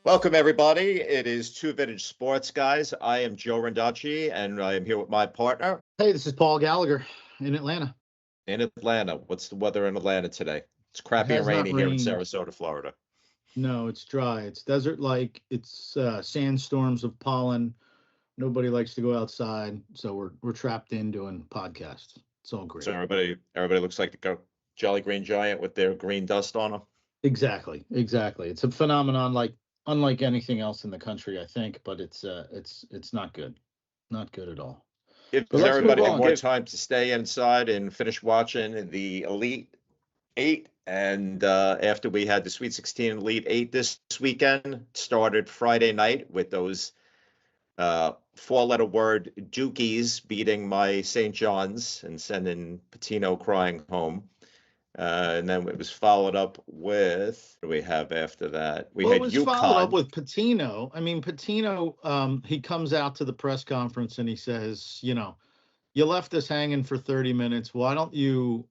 Welcome, everybody. It is Two Vintage Sports, guys. I am Joe Randacci, and I am here with my partner Hey, this is Paul Gallagher in Atlanta. in Atlanta. What's the weather in Atlanta today? It's It crappy and has not rainy here in rained. Sarasota, Florida. No, it's dry. It's desert-like. It's sandstorms of pollen. Nobody likes to go outside, so we're trapped in doing podcasts. It's all So great. everybody looks like the Jolly Green Giant with their green dust on them. Exactly. It's a phenomenon unlike anything else in the country, I think, but it's not good. Not good at all. Gives But let's move everybody on. more time to stay inside and finish watching the Elite Eight. And after we had the Sweet 16 Elite Eight this weekend, started Friday night with those four-letter word Dukies beating my St. John's and sending Patino crying home. And then it was followed up with, what do we have after that? We Well, had it was followed up UConn. with Patino. I mean, Patino, he comes out to the press conference and he says, you left us hanging for 30 minutes. Why don't you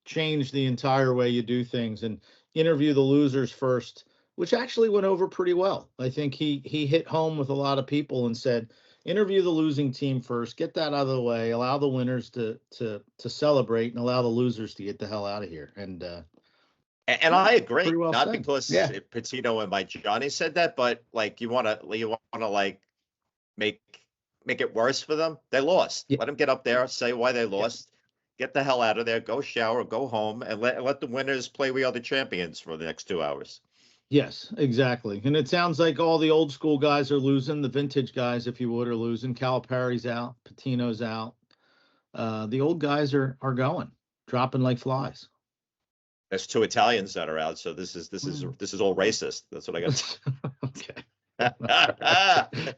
change the entire way you do things and interview the losers first, which actually went over pretty well. I think he hit home with a lot of people and said, interview the losing team first, get that out of the way, allow the winners to celebrate, and allow the losers to get the hell out of here. And I agree, pretty well not said. because Yeah. Patino and Mike Johnny said that, but like you want to like make it worse for them. They lost. Yeah. Let them get up there, say why they lost, get the hell out of there, go shower, go home, and let the winners play We Are the Champions for the next 2 hours. Yes, exactly. And it sounds like all the old school guys are losing. The vintage guys, if you would, are losing. Calipari's out. Patino's out. The old guys are going, dropping like flies. There's two Italians that are out, so this is all racist. That's what I got. Okay. Okay.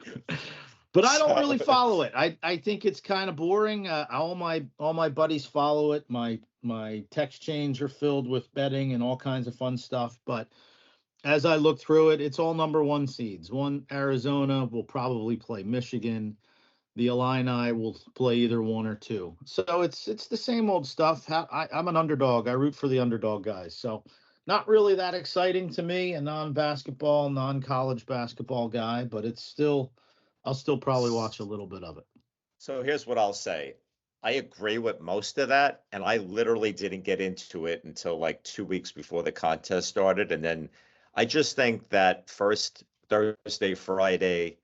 But I don't really follow it. I think it's kind of boring. All my buddies follow it. My text chains are filled with betting and all kinds of fun stuff. But as I look through it, it's all number one seeds. Arizona will probably play Michigan. The Illini will play either one or two. So it's the same old stuff. I'm an underdog. I root for the underdog guys. So not really that exciting to me, a non-basketball, non-college basketball guy, but I'll still probably watch a little bit of it. So here's what I'll say. I agree with most of that, and I literally didn't get into it until like 2 weeks before the contest started. And then I just think that first Thursday, Friday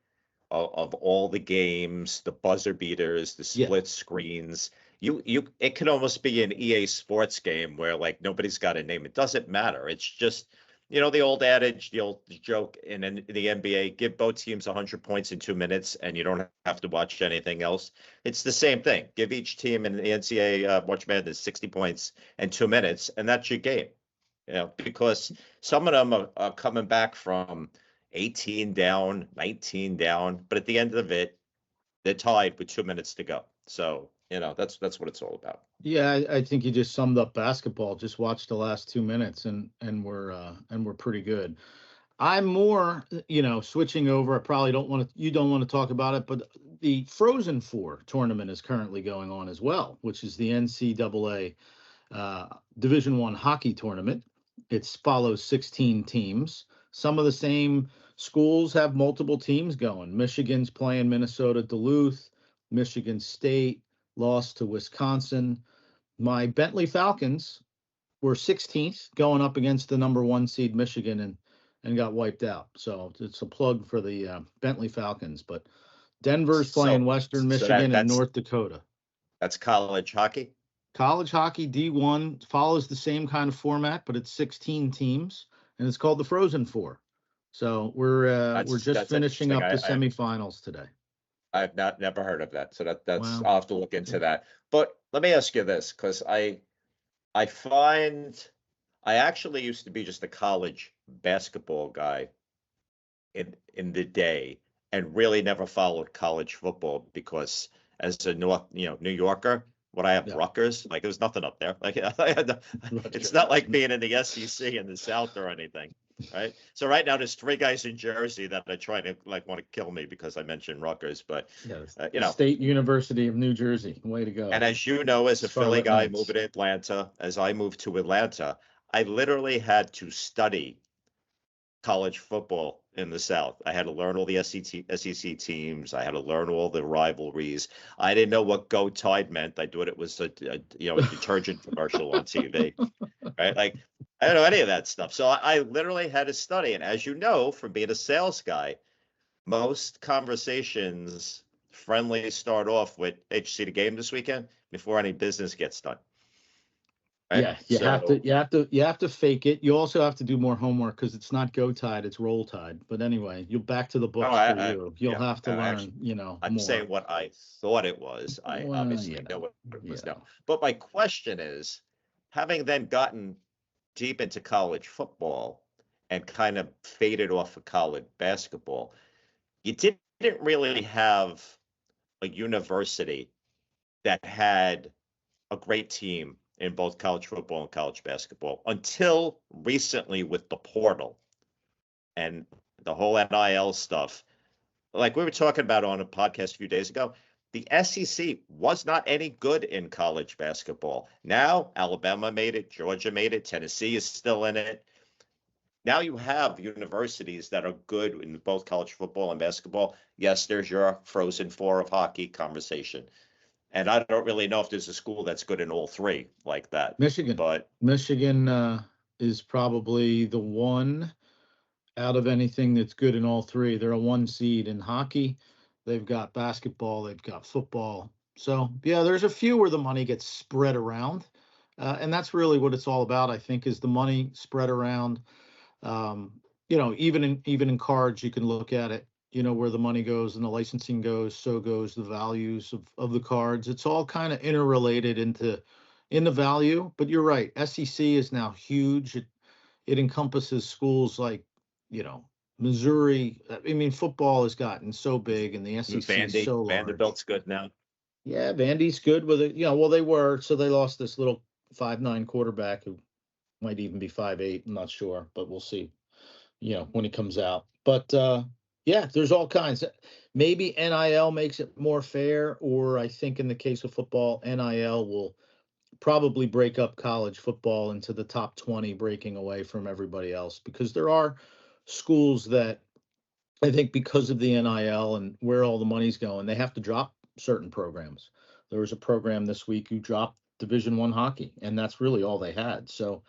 of all the games, the buzzer beaters, the split screens, it could almost be an EA Sports game where like nobody's got a name. It doesn't matter. It's just, the old adage, the old joke in the NBA, give both teams 100 points in 2 minutes and you don't have to watch anything else. It's the same thing. Give each team in the NCAA March Madness 60 points in 2 minutes, and that's your game. Because some of them are coming back from 18 down, 19 down, but at the end of it, they're tied with 2 minutes to go. So, that's what it's all about. Yeah, I think you just summed up basketball. Just watch the last 2 minutes and we're pretty good. I'm more, switching over. I probably you don't want to talk about it, but the Frozen Four tournament is currently going on as well, which is the NCAA Division I hockey tournament. It follows 16 teams. Some of the same schools have multiple teams going. Michigan's playing Minnesota Duluth. Michigan State lost to Wisconsin. My Bentley Falcons were 16th going up against the number one seed Michigan and got wiped out. So it's a plug for the Bentley Falcons. But Denver's playing Western Michigan and North Dakota. That's college hockey? College hockey D1 follows the same kind of format, but it's 16 teams, and it's called the Frozen Four. So we're just finishing up the semifinals today. I've never heard of that. So that's wow. I'll have to look into that. But let me ask you this, because I actually used to be just a college basketball guy in the day and really never followed college football because as a New Yorker, what I have Rutgers, like there's nothing up there. Like it's not like being in the SEC in the South or anything, right? So right now there's 3 guys in Jersey that are trying to want to kill me because I mentioned Rutgers, but State University of New Jersey, way to go. And as you know, as a Philly guy moving to Atlanta, as I moved to Atlanta, I literally had to study college football in the South. I had to learn all the SEC teams. I had to learn all the rivalries. I didn't know what Go Tide meant. I thought it was a detergent commercial on TV, right? Like I don't know any of that stuff. So I literally had to study. And as you know, from being a sales guy, most conversations friendly start off with, "Hey, did you see the game this weekend?" before any business gets done. Right? Yeah, So, you have to fake it. You also have to do more homework because it's not Go Tide, it's Roll Tide. But anyway, you'll back to the oh, books for you. You'll yeah, have to actually, learn, I'm more. saying what I thought it was. I Well, obviously know what it you was now. know. But my question is, having then gotten deep into college football and kind of faded off of college basketball, you didn't really have a university that had a great team in both college football and college basketball until recently with the portal and the whole NIL stuff. Like we were talking about on a podcast a few days ago, the SEC was not any good in college basketball. Now, Alabama made it, Georgia made it, Tennessee is still in it. Now you have universities that are good in both college football and basketball. Yes, there's your Frozen Four of hockey conversation. And I don't really know if there's a school that's good in all three like that. Michigan. But Michigan is probably the one out of anything that's good in all three. They're a one seed in hockey. They've got basketball, they've got football. So, yeah, there's a few where the money gets spread around. And that's really what it's all about, I think, is the money spread around. Even in cards, you can look at it, where the money goes and the licensing goes, so goes the values of the cards. It's all kind of interrelated in the value. But you're right, SEC is now huge. It encompasses schools like, you know, Missouri. I mean, football has gotten so big and the SEC is so large. Vanderbilt's good now. Yeah, Vandy's good with it. Well, they were, so they lost this little 5'9" quarterback who might even be 5'8". I'm not sure, but we'll see, when he comes out. But yeah, there's all kinds. Maybe NIL makes it more fair, or I think in the case of football, NIL will probably break up college football into the top 20, breaking away from everybody else, because there are schools that I think, because of the NIL and where all the money's going, they have to drop certain programs. There was a program this week who dropped Division I hockey, and that's really all they had. So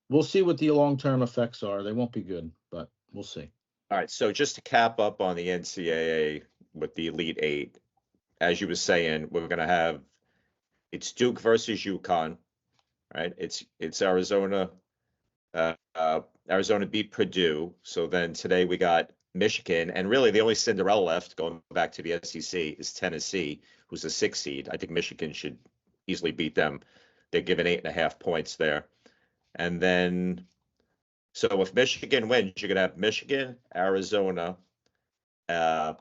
we'll see what the long-term effects are. They won't be good, but we'll see. All right. So just to cap up on the NCAA with the Elite Eight, as you were saying, we're going to have it's Duke versus UConn, right? It's Arizona. Arizona beat Purdue. So then today we got Michigan, and really the only Cinderella left, going back to the SEC, is Tennessee, who's a 6 seed. I think Michigan should easily beat them. They're given 8.5 points there. And then, so if Michigan wins, you're gonna have Michigan, Arizona. Most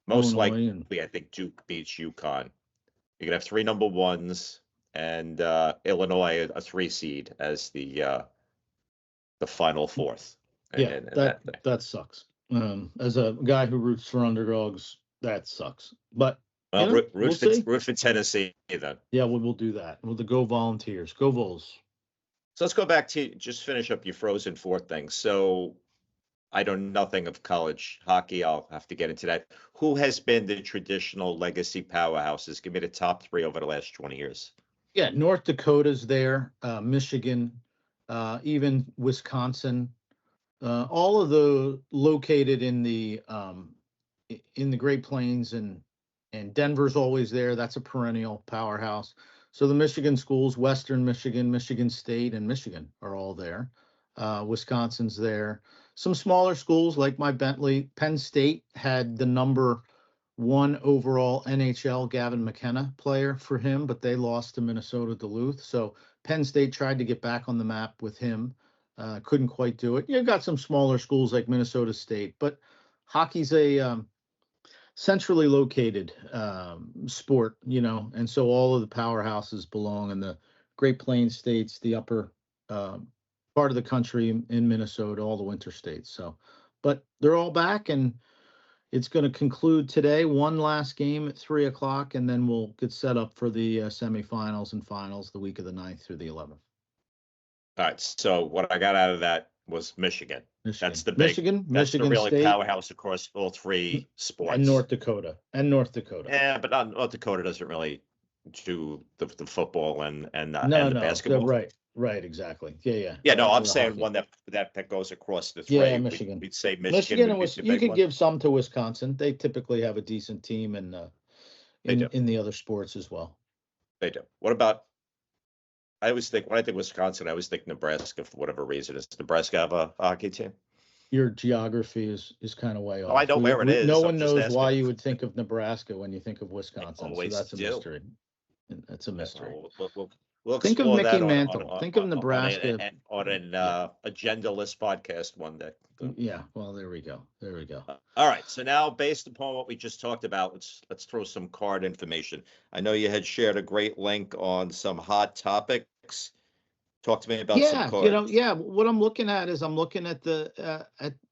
Illinois likely, and I think Duke beats UConn. You're gonna have 3 number ones, and Illinois a 3 seed as the final fourth. yeah, And that that thing. that sucks. As a guy who roots for underdogs, that sucks. But Well, we'll see. root for Tennessee then. Yeah, we'll do that. We'll go Volunteers, go Vols. So let's go back to just finish up your Frozen Four thing. So I know nothing of college hockey. I'll have to get into that. Who has been the traditional legacy powerhouses? Give me the top 3 over the last 20 years. Yeah, North Dakota's there, Michigan, even Wisconsin, all of the located in the Great Plains, and Denver's always there. That's a perennial powerhouse. So the Michigan schools, Western Michigan, Michigan State, and Michigan are all there. Wisconsin's there. Some smaller schools like my Bentley, Penn State had the number 1 overall NHL Gavin McKenna player for him, but they lost to Minnesota Duluth. So Penn State tried to get back on the map with him. Couldn't quite do it. You've got some smaller schools like Minnesota State, but hockey's a centrally located sport, and so all of the powerhouses belong in the Great Plains states, the upper part of the country in Minnesota, all the winter states. So, but they're all back, and it's going to conclude today. One last game at 3:00, and then we'll get set up for the semifinals and finals the week of the 9th through the 11th. All right. So what I got out of that was Michigan. That's Michigan, the big, Michigan, that's the Michigan really State, powerhouse across all three and sports. North Dakota, and North Dakota. Yeah, but North Dakota doesn't really do the football and No, the no, they're basketball. right, exactly. Yeah. Yeah, no, I'm Or the saying hockey. one that goes across the Yeah, three. Michigan. We'd say Michigan Michigan would and be was the you big could one. give some to Wisconsin. They typically have a decent team They do. in the other sports as well. They do. What about? I always think when I think Wisconsin, I always think Nebraska for whatever reason. Does Nebraska have a hockey team? Your geography is kind of way Oh, I off. know where it No is. I'm one just knows why asking. you would think of Nebraska when you think of I Wisconsin. So always that's a do. mystery. That's a Yeah, mystery. we'll Think of explore Mickey that Mantle. Think of Nebraska. on an Yeah. agendaless podcast one day. So, Yeah. Well, there we go. There we go. all right. So now, based upon what we just talked about, let's throw some card information. I know you had shared a great link on some hot topics. Talk to me about some Yeah, cards. yeah. What I'm looking at is I'm looking at the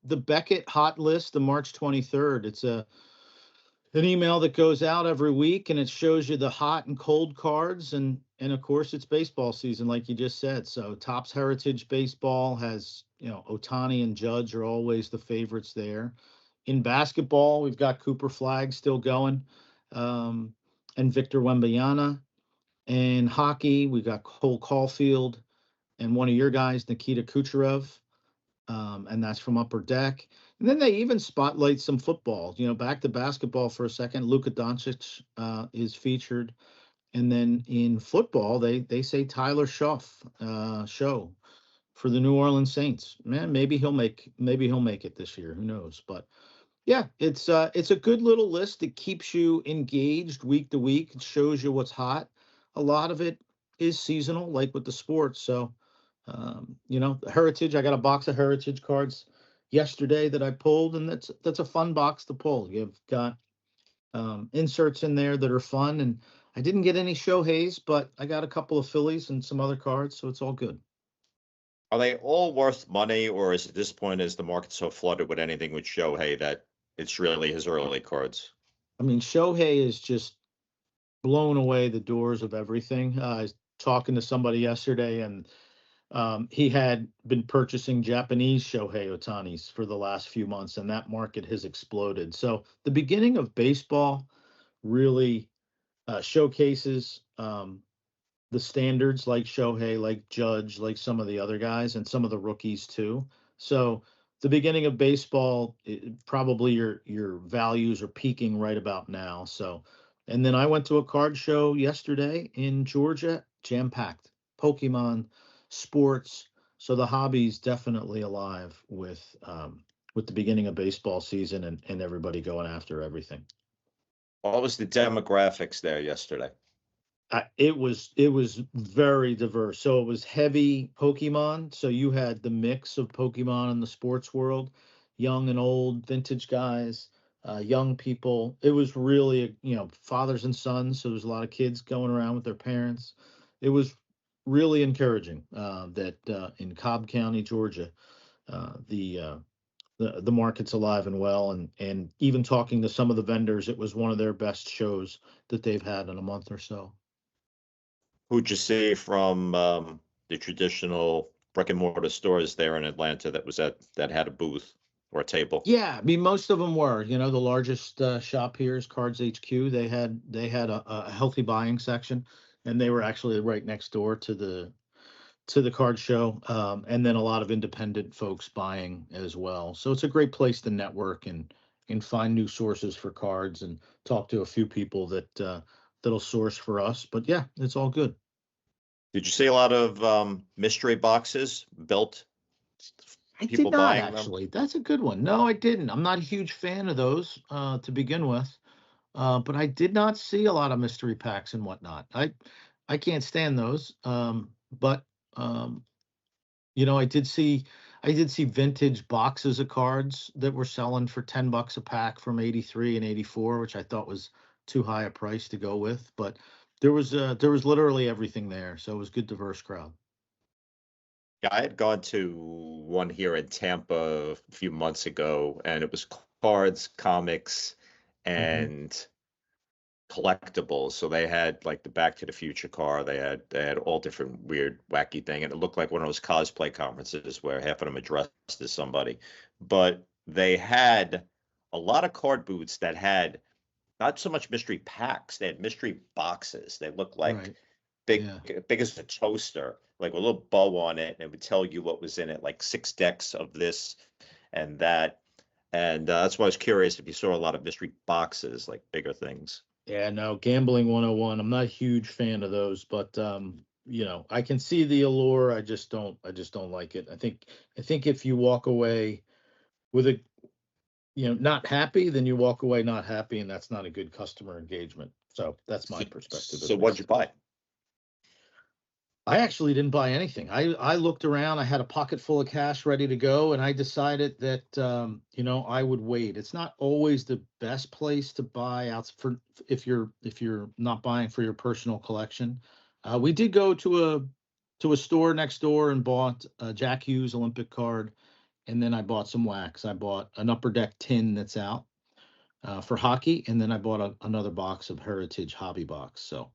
Beckett hot list, the March 23rd. It's an email that goes out every week, and it shows you the hot and cold cards, and of course it's baseball season, like you just said. So Topps Heritage Baseball has, Otani and Judge are always the favorites there. In basketball, we've got Cooper Flag still going, and Victor Wembanyama. And hockey, we've got Cole Caulfield and one of your guys, Nikita Kucherov, and that's from Upper Deck. And then they even spotlight some football. Back to basketball for a second. Luka Doncic is featured, and then in football, they say Tyler show for the New Orleans Saints. Man, maybe he'll make it this year. Who knows? But yeah, it's a good little list. It keeps you engaged week to week. It shows you what's hot. A lot of it is seasonal, like with the sports. So Heritage. I got a box of Heritage cards yesterday that I pulled, and that's a fun box to pull. You've got inserts in there that are fun, and I didn't get any Shoheis, but I got a couple of Phillies and some other cards, so it's all good. Are they all worth money, or is at this point is the market so flooded with anything with Shohei that it's really his early cards? I mean, Shohei is just blown away the doors of everything. I was talking to somebody yesterday, and he had been purchasing Japanese Shohei Otanis for the last few months, and that market has exploded. So the beginning of baseball really showcases the standards like Shohei, like Judge, like some of the other guys, and some of the rookies too. So the beginning of baseball, probably your values are peaking right about now. So, and then I went to a card show yesterday in Georgia, jam packed, Pokemon, sports. So the hobby's definitely alive with the beginning of baseball season and everybody going after everything. What was the demographics there yesterday? It was very diverse. So it was heavy Pokemon. So you had the mix of Pokemon in the sports world, young and old, vintage guys, young people. It was really, fathers and sons. So there's a lot of kids going around with their parents. It was really encouraging that in Cobb County, Georgia, the market's alive and well. And even talking to some of the vendors, it was one of their best shows that they've had in a month or so. Who'd you see from the traditional brick and mortar stores there in Atlanta that had a booth or a table? Yeah, I mean, most of them were. The largest shop here is Cards HQ. They had a healthy buying section, and they were actually right next door to the card show. And then a lot of independent folks buying as well. So it's a great place to network and find new sources for cards and talk to a few people that'll source for us. But yeah, it's all good. Did you see a lot of mystery boxes built? I did People not buying them? actually. That's a good one. No, I didn't. I'm not a huge fan of those to begin with. But I did not see a lot of mystery packs and whatnot. I can't stand those. But um, I did see vintage boxes of cards that were selling for $10 a pack from '83 and '84, which I thought was too high a price to go with. But there was literally everything there, so it was a good diverse crowd. Yeah, I had gone to one here in Tampa a few months ago, and it was cards, comics, Hmm. and collectibles. So they had like the Back to the Future car. They had all different weird, wacky thing, and it looked like one of those cosplay conferences where half of them are dressed as somebody. But they had a lot of card booths that had not so much mystery packs. They had mystery boxes. They looked like Right. big, Yeah. big as a toaster, like a little bow on it, and it would tell you what was in it, like 6 decks of this and that. And that's why I was curious if you saw a lot of mystery boxes, like bigger things. Yeah, no, gambling 101. I'm not a huge fan of those, but I can see the allure. I just don't like it. I think if you walk away with a, not happy, then you walk away not happy, and that's not a good customer engagement. So that's my So, perspective so at what'd you least. buy? I actually didn't buy anything. I looked around. I had a pocket full of cash ready to go, and I decided that I would wait. It's not always the best place to buy out for if you're not buying for your personal collection. We did go to a store next door and bought a Jack Hughes Olympic card, and then I bought some wax. I bought an Upper Deck tin that's out for hockey, and then I bought another box of Heritage Hobby Box. So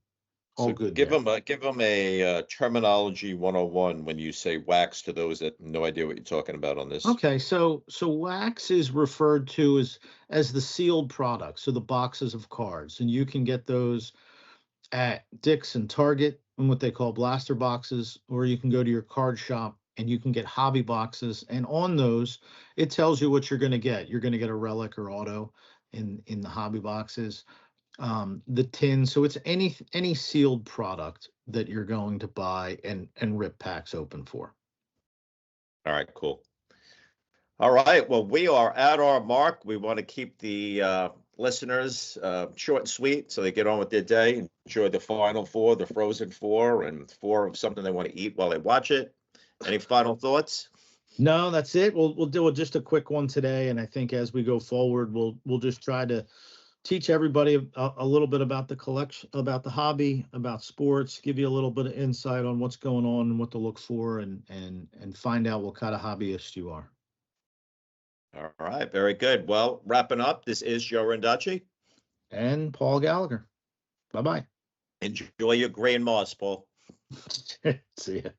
all So good give there. them a terminology 101 when you say wax to those that have no idea what you're talking about on this. Okay, so wax is referred to as the sealed product, so the boxes of cards, and you can get those at Dick's and Target in what they call blaster boxes, or you can go to your card shop and you can get hobby boxes, and on those it tells you what you're going to get. You're going to get a relic or auto in the hobby boxes, the tin. So it's any sealed product that you're going to buy and rip packs open for. All right, cool. All right. Well, we are at our mark. We want to keep the listeners short and sweet so they get on with their day, enjoy the Final Four, the Frozen Four, and four of something they want to eat while they watch it. Any final thoughts? No, that's it. We'll do just a quick one today, and I think as we go forward, we'll just try to teach everybody a little bit about the collection, about the hobby, about sports, give you a little bit of insight on what's going on and what to look for, and find out what kind of hobbyist you are. All right. Very good. Well, wrapping up, this is Joe Renducci. And Paul Gallagher. Bye bye. Enjoy your gray moss, Paul. See ya.